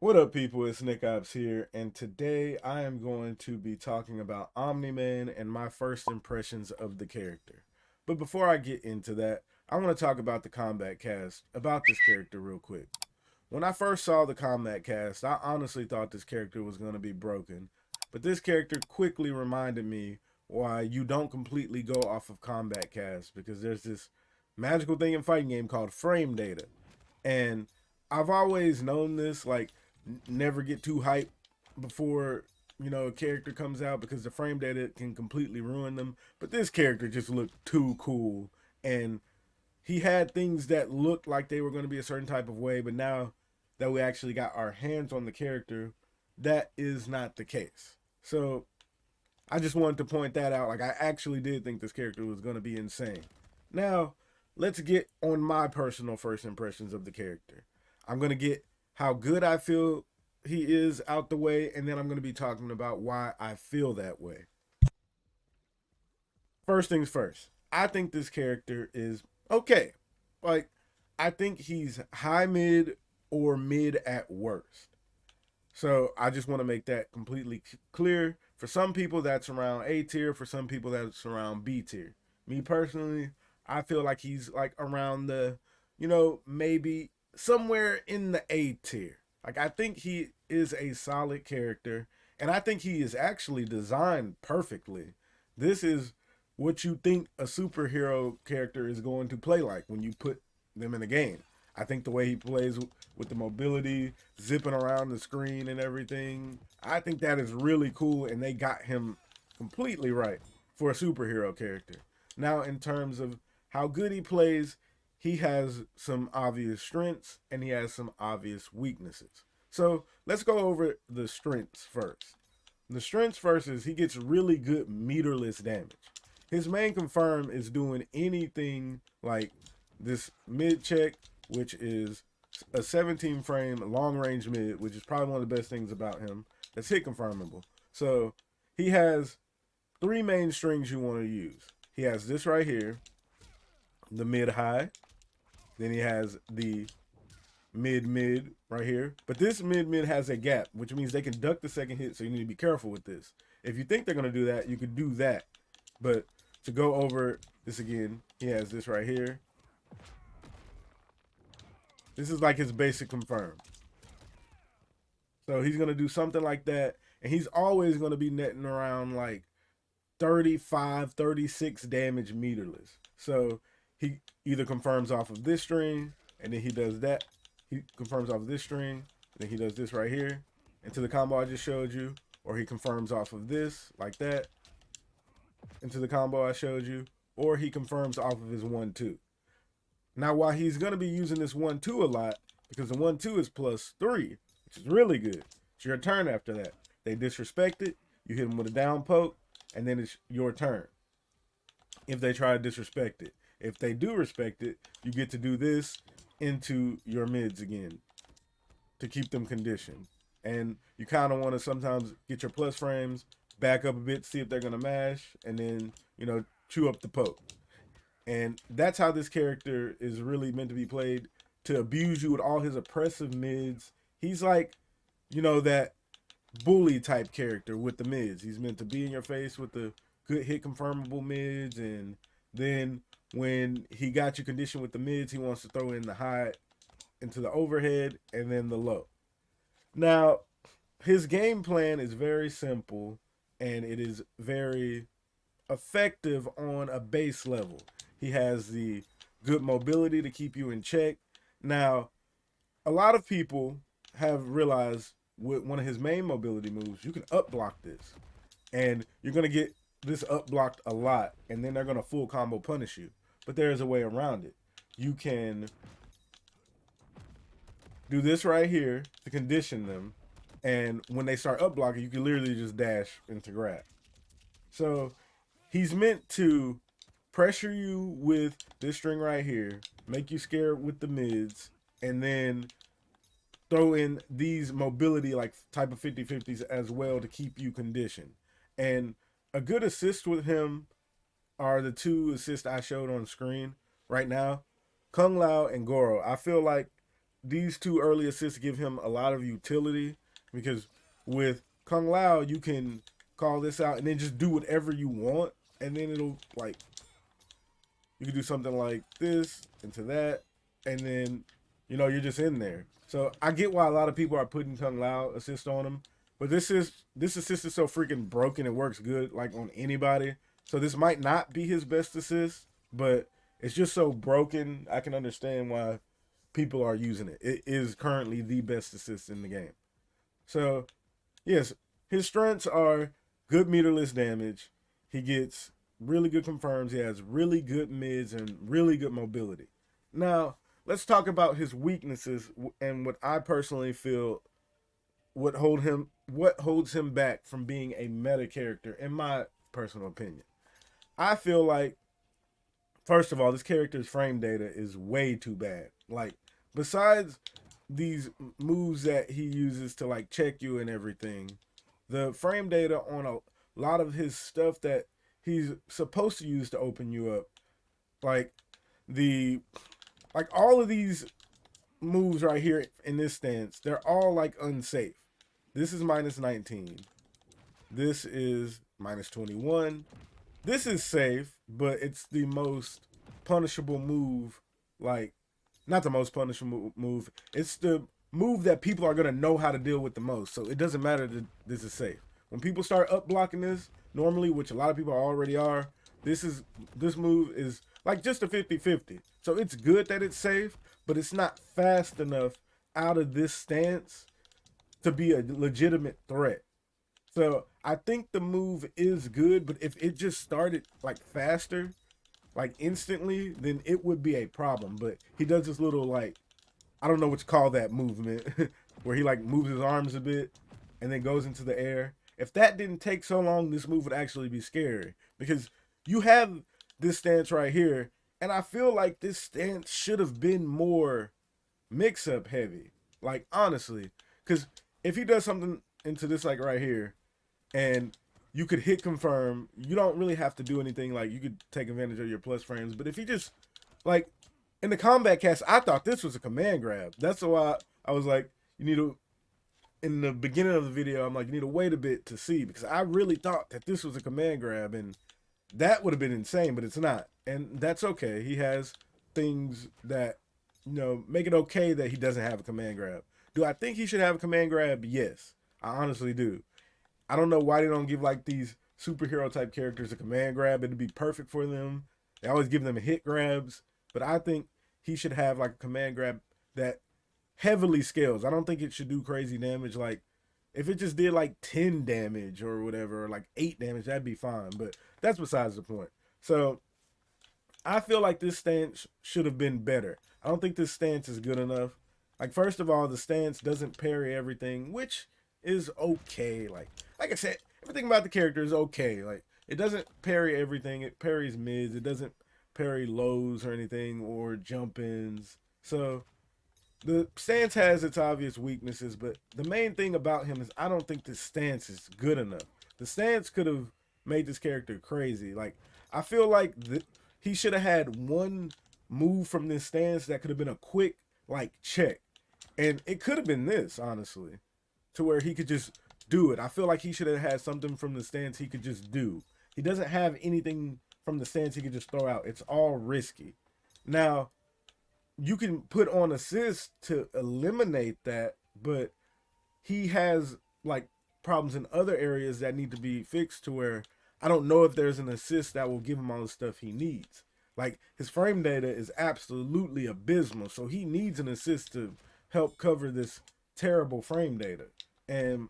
What up, people? It's Nickopz here, and today I am going to be talking about Omni Man and my first impressions of the character. But before I get into that, I want to talk about the combat cast, about this character, real quick. When I first saw the combat cast, I honestly thought this character was going to be broken, but this character quickly reminded me why you don't completely go off of combat cast because there's this magical thing in fighting game called frame data. And I've always known this, like, never get too hyped before a character comes out because the frame data can completely ruin them. But this character just looked too cool, and he had things that looked like they were going to be a certain type of way, but now that we actually got our hands on the character, that is not the case. So I just wanted to point that out. Like, I actually did think this character was going to be insane. Now, let's get on my personal first impressions of the character. I'm going to get how good I feel he is out the way, and then I'm going to be talking about why I feel that way. First things first, I think this character is okay. Like, I think he's high mid or mid at worst. So I just want to make that completely clear. For some people, that's around A tier. For some people, that's around B tier. Me personally, I feel like he's like around the, maybe somewhere in the A tier. Like, I think he is a solid character, and I think he is actually designed perfectly. This is what you think a superhero character is going to play like when you put them in a game. I think the way he plays with the mobility, zipping around the screen and everything, I think that is really cool, and they got him completely right for a superhero character. Now, in terms of how good he plays, he has some obvious strengths and he has some obvious weaknesses. So let's go over the strengths first. The strengths first is he gets really good meterless damage. His main confirm is doing anything like this mid check, which is a 17 frame long range mid, which is probably one of the best things about him. That's hit confirmable. So he has three main strings you want to use. He has this right here, the mid high. Then he has the mid right here. But this mid has a gap, which means they can duck the second hit. So you need to be careful with this. If you think they're gonna do that, you could do that. But to go over this again, he has this right here. This is like his basic confirm. So he's gonna do something like that, and he's always gonna be netting around like 35, 36 damage meterless. So he either confirms off of this string, and then he does that. He confirms off of this string, and then he does this right here into the combo I just showed you, or he confirms off of this like that into the combo I showed you, or he confirms off of his 1-2. Now, while he's going to be using this 1-2 a lot, because the 1-2 is +3, which is really good, it's your turn after that. They disrespect it, you hit them with a down poke, and then it's your turn if they try to disrespect it. If they do respect it, you get to do this into your mids again to keep them conditioned. And you kind of want to sometimes get your plus frames, back up a bit, see if they're going to mash, and then, chew up the poke. And that's how this character is really meant to be played, to abuse you with all his oppressive mids. He's like, that bully type character with the mids. He's meant to be in your face with the good hit confirmable mids, and then when he got you conditioned with the mids, he wants to throw in the high into the overhead and then the low. Now, his game plan is very simple and it is very effective on a base level. He has the good mobility to keep you in check. Now, a lot of people have realized with one of his main mobility moves, you can up block this. And you're going to get this up blocked a lot, and then they're going to full combo punish you. But there is a way around it. You can do this right here to condition them, and when they start up blocking, you can literally just dash into grab. So he's meant to pressure you with this string right here, make you scared with the mids, and then throw in these mobility like type of 50-50s as well to keep you conditioned. And a good assist with him are the two assists I showed on screen right now, Kung Lao and Goro. I feel like these two early assists give him a lot of utility because with Kung Lao you can call this out and then just do whatever you want, and then it'll like you can do something like this into that, and then you're just in there. So I get why a lot of people are putting Kung Lao assist on him, but this assist is so freaking broken. It works good like on anybody. So this might not be his best assist, but it's just so broken. I can understand why people are using it. It is currently the best assist in the game. So yes, his strengths are good meterless damage. He gets really good confirms. He has really good mids and really good mobility. Now, let's talk about his weaknesses and what I personally feel what holds him back from being a meta character in my personal opinion. I feel like first of all, this character's frame data is way too bad. Like besides these moves that he uses to like check you and everything, the frame data on a lot of his stuff that he's supposed to use to open you up, like the like all of these moves right here in this stance, they're all like unsafe. This is minus 19. This is minus 21. This is safe, but it's the most punishable move. Like, not the most punishable move. It's the move that people are going to know how to deal with the most. So it doesn't matter that this is safe. When people start up blocking this, normally, which a lot of people already are, this move is like just a 50-50. So it's good that it's safe, but it's not fast enough out of this stance to be a legitimate threat. So I think the move is good, but if it just started like faster, like instantly, then it would be a problem. But he does this little like, I don't know what to call that movement, where he like moves his arms a bit and then goes into the air. If that didn't take so long, this move would actually be scary because you have this stance right here, and I feel like this stance should have been more mix-up heavy. Like honestly, because if he does something into this like right here, and you could hit confirm, you don't really have to do anything. Like you could take advantage of your plus frames, but if he just like in the combat cast, I thought this was a command grab. That's why I was like, you need to. In the beginning of the video, I'm like, you need to wait a bit to see because I really thought that this was a command grab, and that would have been insane, but it's not, and that's okay. He has things that make it okay that he doesn't have a command grab. Do I think he should have a command grab? Yes, I honestly do. I don't know why they don't give like these superhero type characters a command grab. It'd be perfect for them. They always give them hit grabs, but I think he should have like a command grab that heavily scales. I don't think it should do crazy damage. Like if it just did like 10 damage or whatever, or like 8 damage, that'd be fine. But that's besides the point. So I feel like this stance should have been better. I don't think this stance is good enough. Like first of all, the stance doesn't parry everything, which is okay. Like I said, everything about the character is okay. Like it doesn't parry everything. It parries mids. It doesn't parry lows or anything or jump ins. So the stance has its obvious weaknesses, but the main thing about him is I don't think the stance is good enough. The stance could have made this character crazy. Like I feel like he should have had one move from this stance that could have been a quick like check, and it could have been this honestly, to where he could just do it. I feel like he should have had something from the stance he could just do. He doesn't have anything from the stance he could just throw out. It's all risky. Now you can put on assist to eliminate that, but he has like problems in other areas that need to be fixed to where I don't know if there's an assist that will give him all the stuff he needs. Like his frame data is absolutely abysmal, so he needs an assist to help cover this terrible frame data. And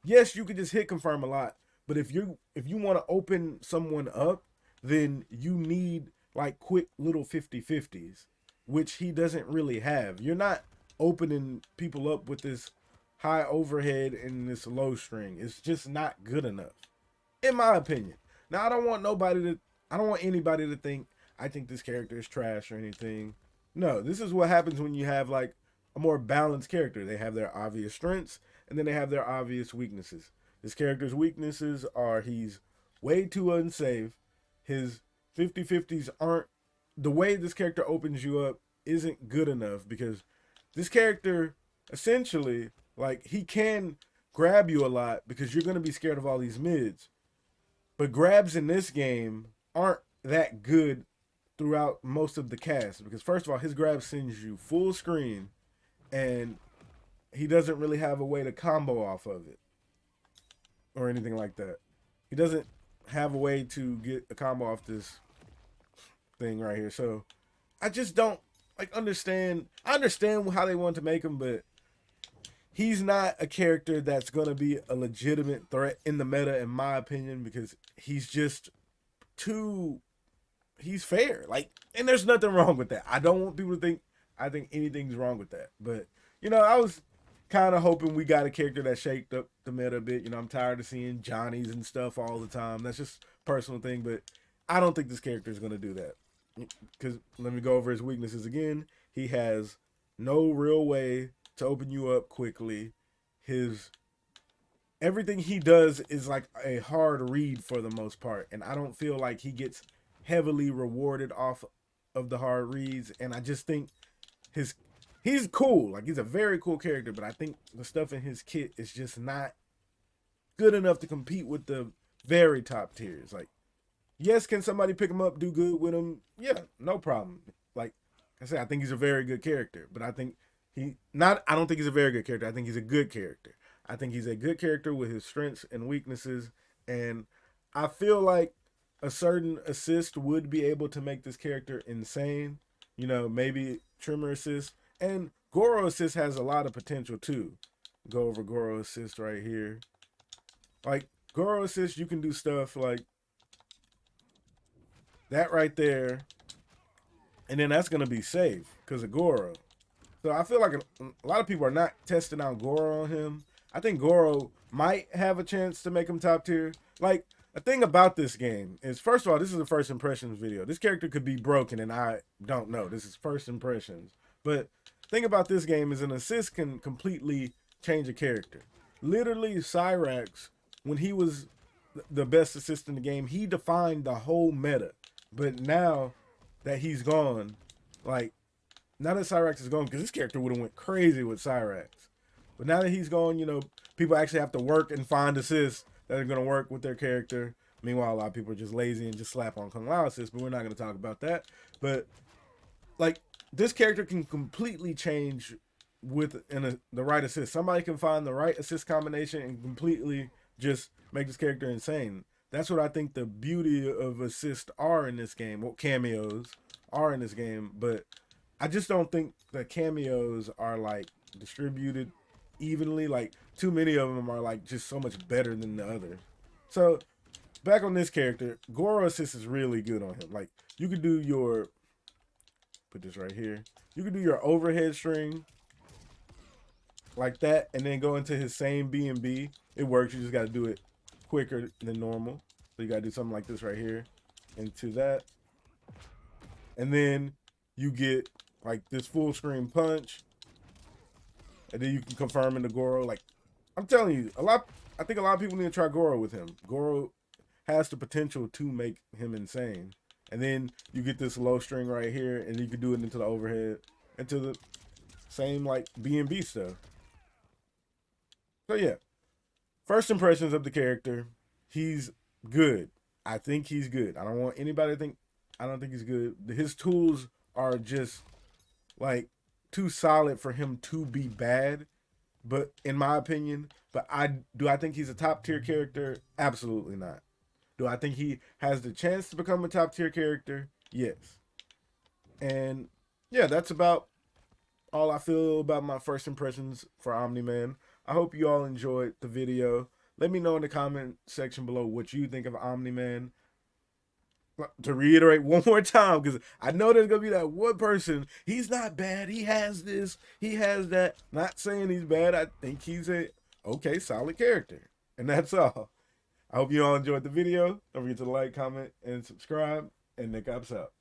yes, you could just hit confirm a lot, but if you want to open someone up, then you need like quick little 50-50s, which he doesn't really have. You're not opening people up with this high overhead and this low string. It's just not good enough, in my opinion. Now, I don't want anybody to think I think this character is trash or anything. No, this is what happens when you have like a more balanced character. They have their obvious strengths and then they have their obvious weaknesses. This character's weaknesses are he's way too unsafe. His 50-50s aren't, the way this character opens you up isn't good enough because this character essentially, like, he can grab you a lot because you're gonna be scared of all these mids. But grabs in this game aren't that good throughout most of the cast because first of all, his grab sends you full screen, and he doesn't really have a way to combo off of it or anything like that. He doesn't have a way to get a combo off this thing right here. So I just don't like understand. I understand how they want to make him, but he's not a character that's going to be a legitimate threat in the meta, in my opinion, because he's just too. He's fair, like, and there's nothing wrong with that. I don't want people to think I think anything's wrong with that, but I was kind of hoping we got a character that shaked up the meta a bit. I'm tired of seeing Johnnies and stuff all the time. That's just a personal thing, but I don't think this character is going to do that. Because let me go over his weaknesses again. He has no real way to open you up quickly. His everything he does is like a hard read for the most part, and I don't feel like he gets heavily rewarded off of the hard reads. And I just think he's cool. Like, he's a very cool character, but I think the stuff in his kit is just not good enough to compete with the very top tiers. Like, yes, can somebody pick him up, do good with him? Yeah, no problem. Like I said, I think he's a very good character, but I think I don't think he's a very good character. I think he's a good character. I think he's a good character with his strengths and weaknesses, and I feel like a certain assist would be able to make this character insane. Maybe Trimmer assist, and Goro assist has a lot of potential too. Go over Goro assist right here. Like, Goro assist, you can do stuff like that right there, and then that's going to be safe because of Goro. So I feel like a lot of people are not testing out Goro on him. I think Goro might have a chance to make him top tier. Like, the thing about this game is, first of all, this is a first impressions video. This character could be broken, and I don't know. This is first impressions. But the thing about this game is an assist can completely change a character. Literally, Cyrax, when he was the best assist in the game, he defined the whole meta. But now that he's gone, like, now that Cyrax is gone, because this character would have went crazy with Cyrax. But now that he's gone, people actually have to work and find assists that are going to work with their character. Meanwhile, a lot of people are just lazy and just slap on Kung Lao assists, but we're not going to talk about that. But, like, this character can completely change with the right assist. Somebody can find the right assist combination and completely just make this character insane. That's what I think the beauty of assists are in this game. Well, cameos are in this game, but I just don't think the cameos are, like, distributed evenly. Like, too many of them are, like, just so much better than the others. So back on this character, Goro assist is really good on him. Like, you could do your, put this right here, you could do your overhead string like that and then go into his same B&B. It works. You just got to do it quicker than normal. So you got to do something like this right here into that, and then you get like this full screen punch, and then you can confirm into Goro. Like, I'm telling you, I think a lot of people need to try Goro with him. Goro has the potential to make him insane. And then you get this low string right here, and you can do it into the overhead, into the same, like, B&B stuff. So yeah, first impressions of the character, he's good. I think he's good. I don't want anybody to think I don't think he's good. His tools are just, like, too solid for him to be bad, but in my opinion. But do I think he's a top tier character? Absolutely not. Do I think he has the chance to become a top tier character? Yes. And yeah, that's about all I feel about my first impressions for Omni-Man. I hope you all enjoyed the video. Let me know in the comment section below what you think of Omni-Man. To reiterate one more time, because I know there's going to be that one person, he's not bad, he has this, he has that. Not saying he's bad, I think he's a okay, solid character. And that's all. I hope you all enjoyed the video. Don't forget to like, comment, and subscribe. And Nickopz out.